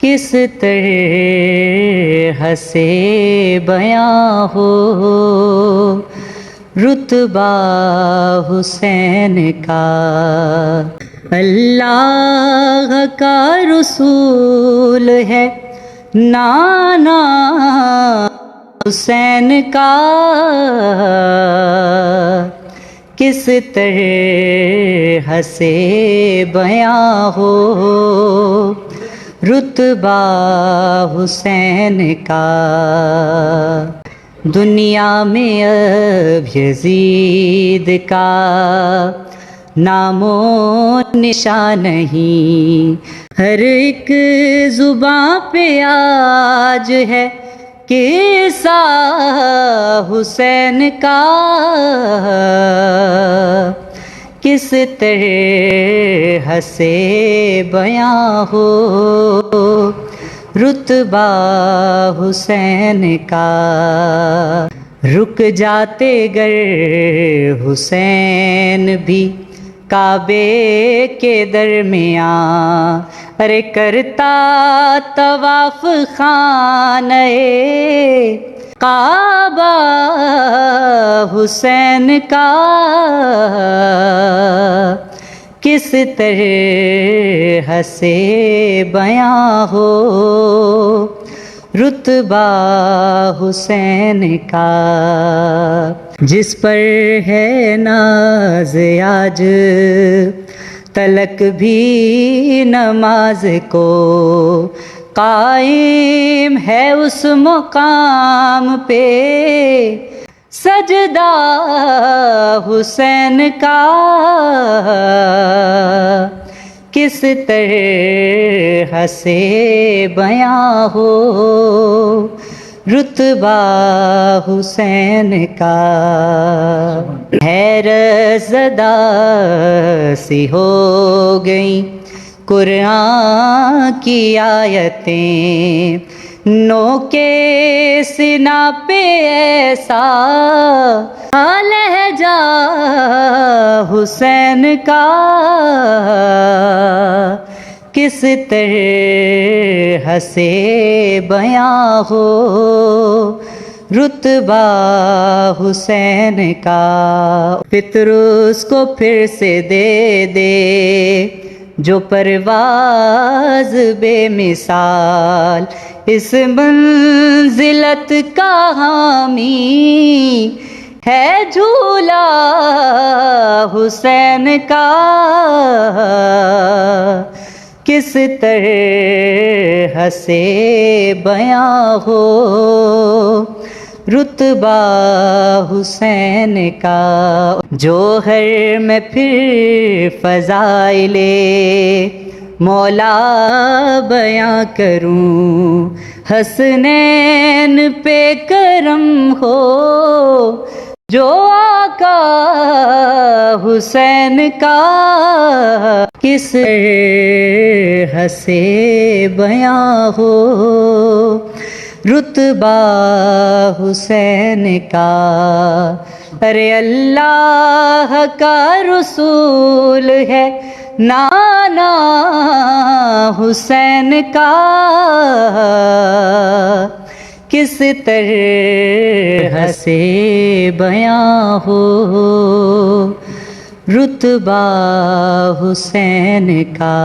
کس طرح سے بیاں ہو رتبہ حسین کا، اللہ کا رسول ہے نانا حسین کا، کس طرح سے بیاں ہو رتبہ حسین کا۔ دنیا میں اب یزید کا نام و نشان نہیں، ہر ایک زباں پہ آج ہے قصہ حسین کا، کس طرح سے بیاں ہو رتبہ حسین کا۔ رک جاتے گر حسین بھی کعبے کے درمیان، ارے کرتا طواف خانہ کعبہ حسین کا، کس طرح سے بیاں ہو رتبہ حسین کا۔ جس پر ہے ناز آج تلک بھی نماز کو، قائم ہے اس مقام پہ سجدہ حسین کا، کس طرح سے بیاں ہو رتبہ حسین کا۔ حیرت زدہ سی ہو گئیں قرآن کی آیتیں، نو کے سینہ پہ ایسا لہجہ حسین کا، کس طرح سے بیاں ہو رتبہ حسین کا۔ فطر اس کو پھر سے دے دے جو پرواز بے مثال، اس منزلت کا حامی ہے جھولا حسین کا، کس طرح سے بیاں ہو رتبہ حسین کا۔ جوہر میں پھر فضائل مولا بیاں کروں، حسنین پہ کرم ہو جو آقا حسین کا، کس طرح سے بیاں ہو رتبہ حسین کا۔ ارے اللہ کا رسول ہے نانا حسین کا، کس طرح سے بیاں ہو رتبہ حسین کا۔